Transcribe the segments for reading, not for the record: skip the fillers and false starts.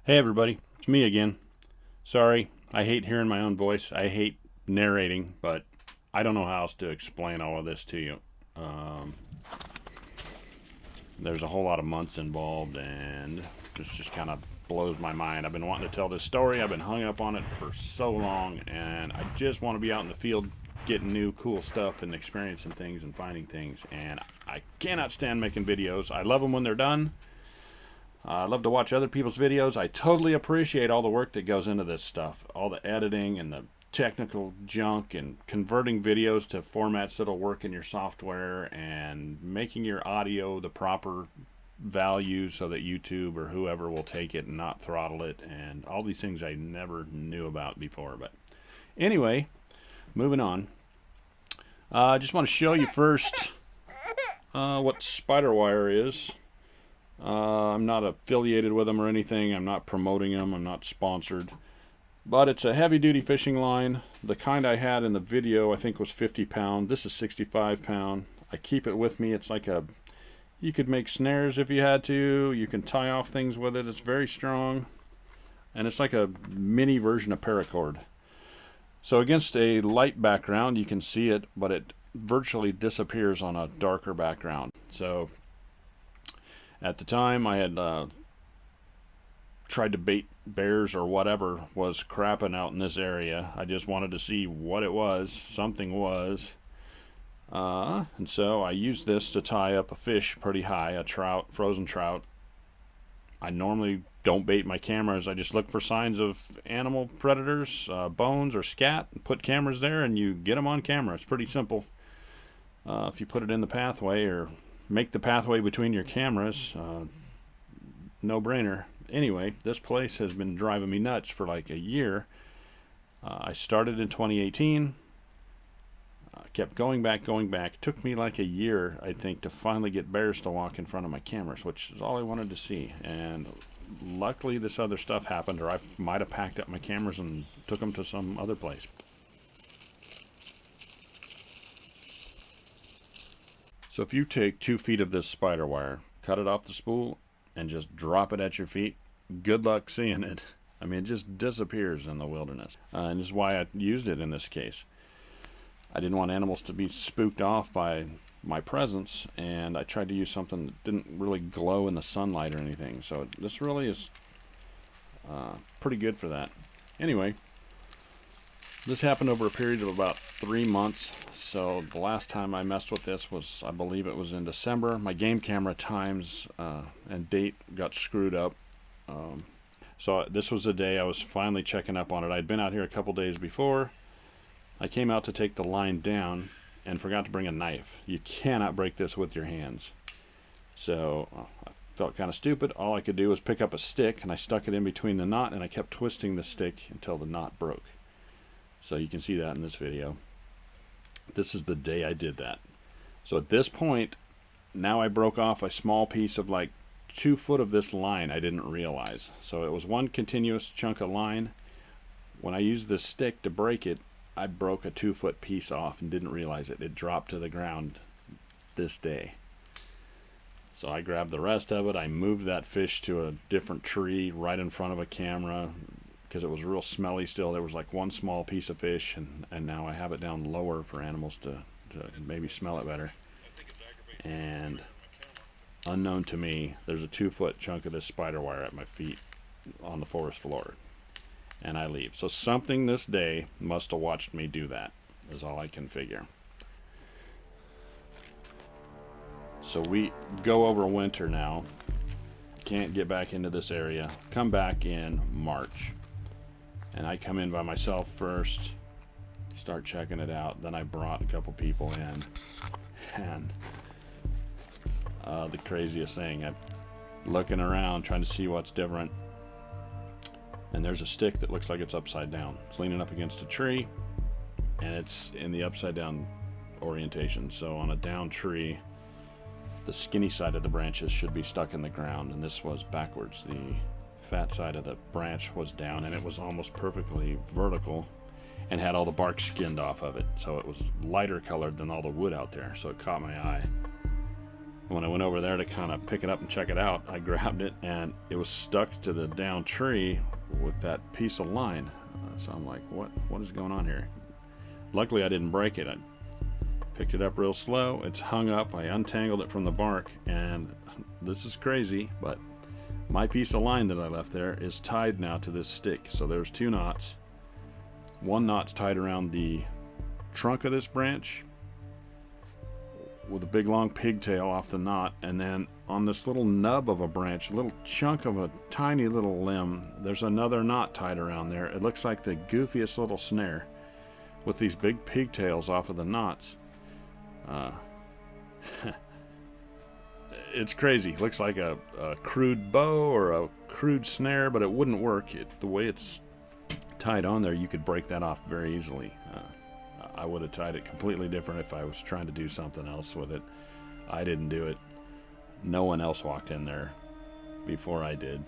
Hey everybody, it's me again. Sorry, I hate hearing my own voice. I hate narrating, but I don't know how else to explain all of this to you. Um, there's a whole lot of months involved, and this just kind of blows my mind. I've been wanting to tell this story. I've been hung up on it for so long, and I just want to be out in the field getting new cool stuff and experiencing things and finding things. And I cannot stand making videos. I love them when they're done. I love to watch other people's videos. I totally appreciate all the work that goes into this stuff. All the editing and the technical junk and converting videos to formats that'll work in your software and making your audio the proper value so that YouTube or whoever will take it and not throttle it, and all these things I never knew about before. But anyway, moving on. I just want to show you first what spider wire is. I'm not affiliated with them or anything. I'm not promoting them. I'm not sponsored. But it's a heavy-duty fishing line. The kind I had in the video I think was 50 pound. This is 65 pound. I keep it with me. It's like a... You could make snares if you had to. You can tie off things with it. It's very strong. And it's like a mini version of paracord. So against a light background you can see it, but it virtually disappears on a darker background. So... At the time, I had tried to bait bears or whatever was crapping out in this area. I just wanted to see what it was. Something was. And so I used this to tie up a fish pretty high, a trout, frozen trout. I normally don't bait my cameras. I just look for signs of animal predators, bones or scat, and put cameras there, and you get them on camera. It's pretty simple. If you put it in the pathway or make the pathway between your cameras, no brainer. Anyway, this place has been driving me nuts for like a year. I started in 2018, kept going back. It took me like a year, I think, to finally get bears to walk in front of my cameras, which is all I wanted to see. And luckily this other stuff happened, or I might have packed up my cameras and took them to some other place. So if you take 2 feet of this spider wire, cut it off the spool, and just drop it at your feet, good luck seeing it. I mean, it just disappears in the wilderness. And this is why I used it in this case. I didn't want animals to be spooked off by my presence, and I tried to use something that didn't really glow in the sunlight or anything. So this really is pretty good for that. Anyway, this happened over a period of about 3 months. So the last time I messed with this was, I believe it was in December. My game camera times and date got screwed up. So this was the day I was finally checking up on it. I'd been out here a couple days before. I came out to take the line down and forgot to bring a knife. You cannot break this with your hands. So I felt kind of stupid. All I could do was pick up a stick, and I stuck it in between the knot, and I kept twisting the stick until the knot broke. So you can see that in this video. This is the day I did that. So at this point, now I broke off a small piece of like 2 foot of this line I didn't realize. So it was one continuous chunk of line. When I used this stick to break it, I broke a 2 foot piece off and didn't realize it. It dropped to the ground this day. So I grabbed the rest of it. I moved that fish to a different tree right in front of a camera, because it was real smelly still. There was like one small piece of fish, and now I have it down lower for animals to maybe smell it better. And unknown to me, there's a 2 foot chunk of this spider wire at my feet on the forest floor, and I leave. So something this day must have watched me do that, is all I can figure. So we go over winter now, can't get back into this area, come back in March. And I come in by myself first, start checking it out. Then I brought a couple people in. And the craziest thing, I'm looking around trying to see what's different. And there's a stick that looks like it's upside down. It's leaning up against a tree, and it's in the upside down orientation. So on a down tree, the skinny side of the branches should be stuck in the ground, and this was backwards. The fat side of the branch was down, and it was almost perfectly vertical and had all the bark skinned off of it, so it was lighter colored than all the wood out there. So it caught my eye, When I went over there to kind of pick it up and check it out, I grabbed it and it was stuck to the down tree with that piece of line. So I'm like, what is going on here? Luckily I didn't break it. I picked it up real slow. It's hung up. I untangled it from the bark, and this is crazy, but my piece of line that I left there is tied now to this stick. So there's 2 knots. One knot's tied around the trunk of this branch with a big long pigtail off the knot, and then on this little nub of a branch, a little chunk of a tiny little limb, there's another knot tied around there. It looks like the goofiest little snare with these big pigtails off of the knots. It's crazy. It looks like a crude bow or a crude snare, but it wouldn't work. The way it's tied on there, you could break that off very easily. I would have tied it completely different if I was trying to do something else with it. I didn't do it. No one else walked in there before I did.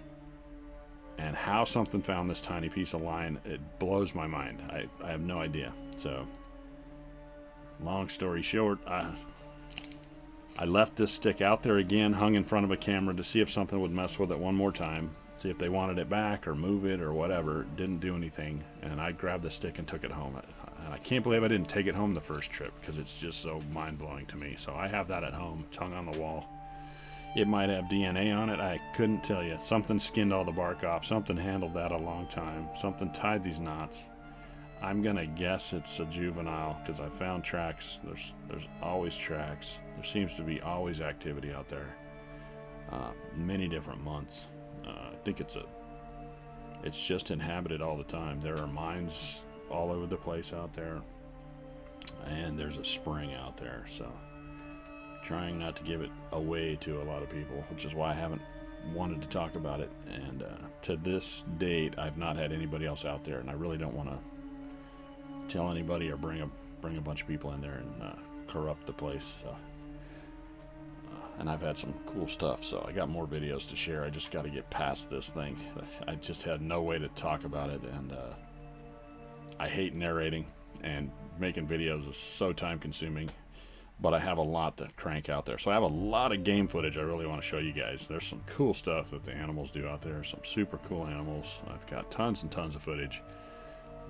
And how something found this tiny piece of line, it blows my mind. I have no idea. So, long story short, I left this stick out there again, hung in front of a camera to see if something would mess with it one more time. See if they wanted it back or move it or whatever. It didn't do anything, and I grabbed the stick and took it home. And I can't believe I didn't take it home the first trip, because it's just so mind-blowing to me. So I have that at home. It's hung on the wall. It might have DNA on it. I couldn't tell you. Something skinned all the bark off. Something handled that a long time. Something tied these knots. I'm gonna guess it's a juvenile, because I found tracks. There's always tracks. There seems to be always activity out there. Many different months. I think it's just inhabited all the time. There are mines all over the place out there, and there's a spring out there. So trying not to give it away to a lot of people, which is why I haven't wanted to talk about it. And to this date, I've not had anybody else out there, and I really don't want to tell anybody or bring a bunch of people in there and corrupt the place. So, and I've had some cool stuff, so I got more videos to share. I just got to get past this thing. I just had no way to talk about it, and I hate narrating, and making videos is so time consuming, but I have a lot to crank out there. So I have a lot of game footage I really want to show you guys. There's some cool stuff that the animals do out there, some super cool animals. I've got tons and tons of footage.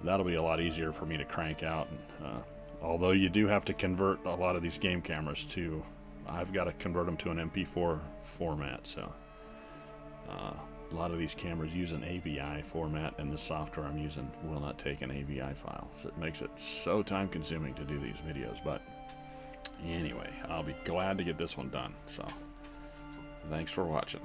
That'll be a lot easier for me to crank out, and although you do have to convert a lot of these game cameras to, I've got to convert them to an MP4 format. So a lot of these cameras use an AVI format, and the software I'm using will not take an AVI file. So it makes it so time consuming to do these videos. But anyway, I'll be glad to get this one done. So thanks for watching.